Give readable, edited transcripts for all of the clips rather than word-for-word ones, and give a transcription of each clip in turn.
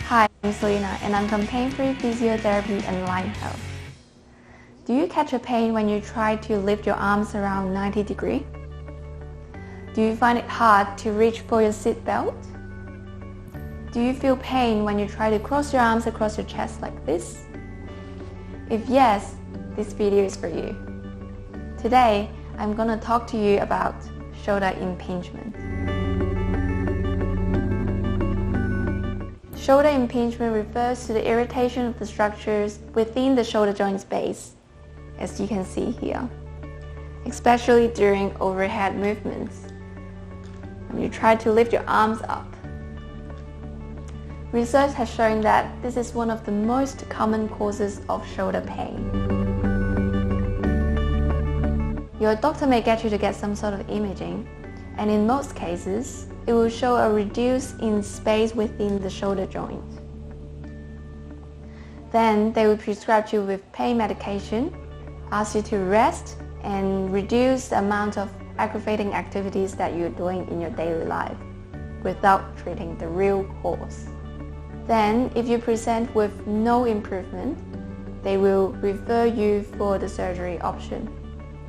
Hi, I'm Selena and I'm from Pain-Free Physiotherapy and Line Health. Do you catch a pain when you try to lift your arms around 90 degrees? Do you find it hard to reach for your seat belt? Do you feel pain when you try to cross your arms across your chest like this? If yes, this video is for you. Today, I'm going to talk to you about shoulder impingement. Shoulder impingement refers to the irritation of the structures within the shoulder joint space, as you can see here, especially during overhead movements, when you try to lift your arms up. Research has shown that this is one of the most common causes of shoulder pain. Your doctor may get you to get some sort of imaging, and in most cases, it will show a reduce in space within the shoulder joint. Then they will prescribe you with pain medication, ask you to rest and reduce the amount of aggravating activities that you're doing in your daily life without treating the real cause. Then, if you present with no improvement, they will refer you for the surgery option.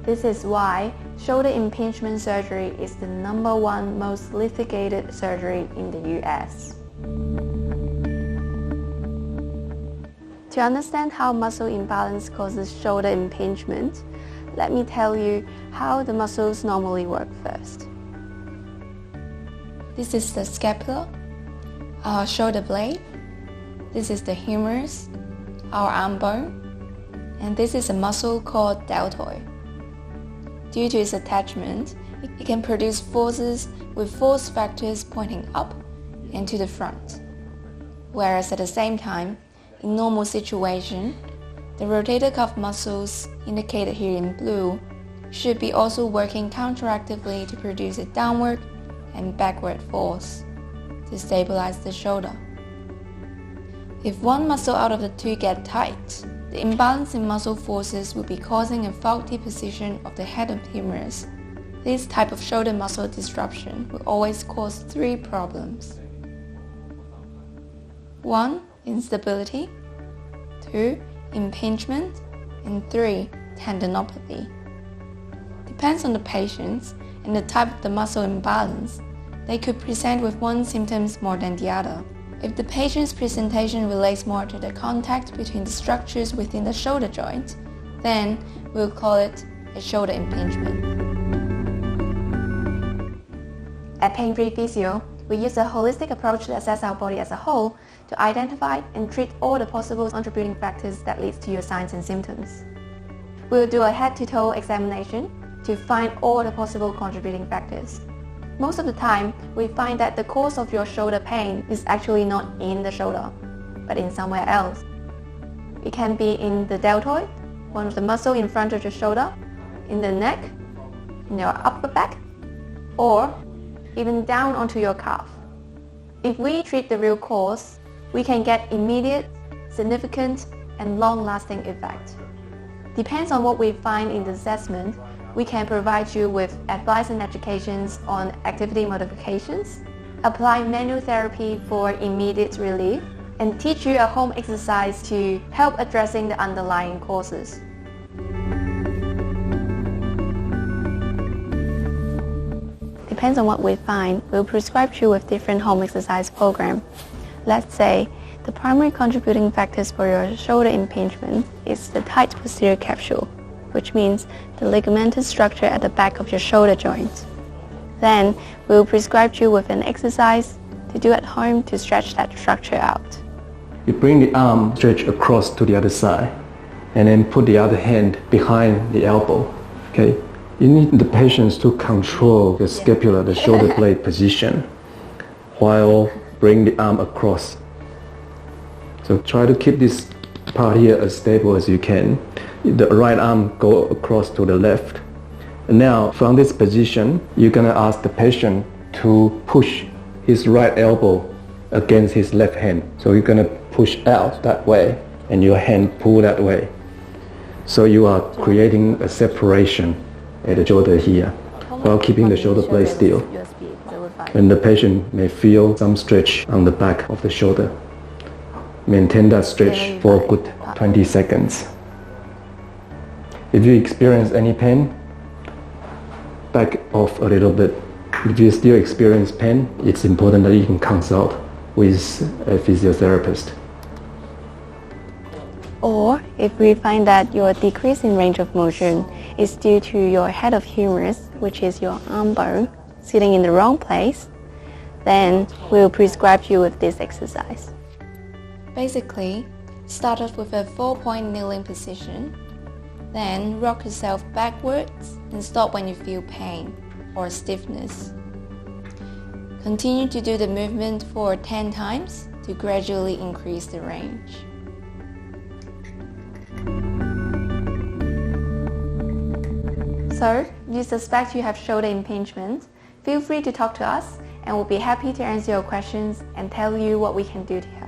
This is why shoulder impingement surgery is the #1 most litigated surgery in the US. To understand how muscle imbalance causes shoulder impingement, let me tell you how the muscles normally work first. This is the scapula, our shoulder blade. This is the humerus, our arm bone, and this is a muscle called deltoid. Due to its attachment, it can produce forces with force factors pointing up and to the front. Whereas at the same time, in normal situation, the rotator cuff muscles, indicated here in blue, should be also working counteractively to produce a downward and backward force to stabilize the shoulder. If one muscle out of the two get tight, the imbalance in muscle forces will be causing a faulty position of the head of humerus. This type of shoulder muscle disruption will always cause 3 problems. 1. Instability. 2. Impingement. And 3. Tendinopathy. Depends on the patients and the type of the muscle imbalance. They could present with one symptom more than the other. If the patient's presentation relates more to the contact between the structures within the shoulder joint, then we'll call it a shoulder impingement. At Pain-Free Physio, we use a holistic approach to assess our body as a whole to identify and treat all the possible contributing factors that lead to your signs and symptoms. We'll do a head-to-toe examination to find all the possible contributing factors. Most of the time, we find that the cause of your shoulder pain is actually not in the shoulder, but in somewhere else. It can be in the deltoid, one of the muscles in front of your shoulder, in the neck, in your upper back, or even down onto your calf. If we treat the real cause, we can get immediate, significant, and long-lasting effect. Depends on what we find in the assessment, we can provide you with advice and educations on activity modifications, apply manual therapy for immediate relief, and teach you a home exercise to help addressing the underlying causes. Depends on what we find, we'll prescribe you with different home exercise program. Let's say the primary contributing factors for your shoulder impingement is the tight posterior capsule, which means the ligamentous structure at the back of your shoulder joint. Then, we'll prescribe you with an exercise to do at home to stretch that structure out. You bring the arm stretch across to the other side and then put the other hand behind the elbow. Okay? You need the patients to control the scapula, the shoulder blade position, while bring the arm across. So try to keep this part here as stable as you can. The right arm go across to the left. And now from this position, you're gonna ask the patient to push his right elbow against his left hand. So you're gonna push out that way and your hand pull that way. So you are creating a separation at the shoulder here while keeping the shoulder blade still. And the patient may feel some stretch on the back of the shoulder. maintain that stretch Really for a fine. good 20 seconds. If you experience any pain, back off a little bit. If you still experience pain, it's important that you can consult with a physiotherapist. Or if we find that your decrease in range of motion is due to your head of humerus, which is your arm bone, sitting in the wrong place, then we'll prescribe you with this exercise. Basically, start off with a 4-point kneeling position, then rock yourself backwards and stop when you feel pain or stiffness. Continue to do the movement for 10 times to gradually increase the range. So, if you suspect you have shoulder impingement, feel free to talk to us and we'll be happy to answer your questions and tell you what we can do to help.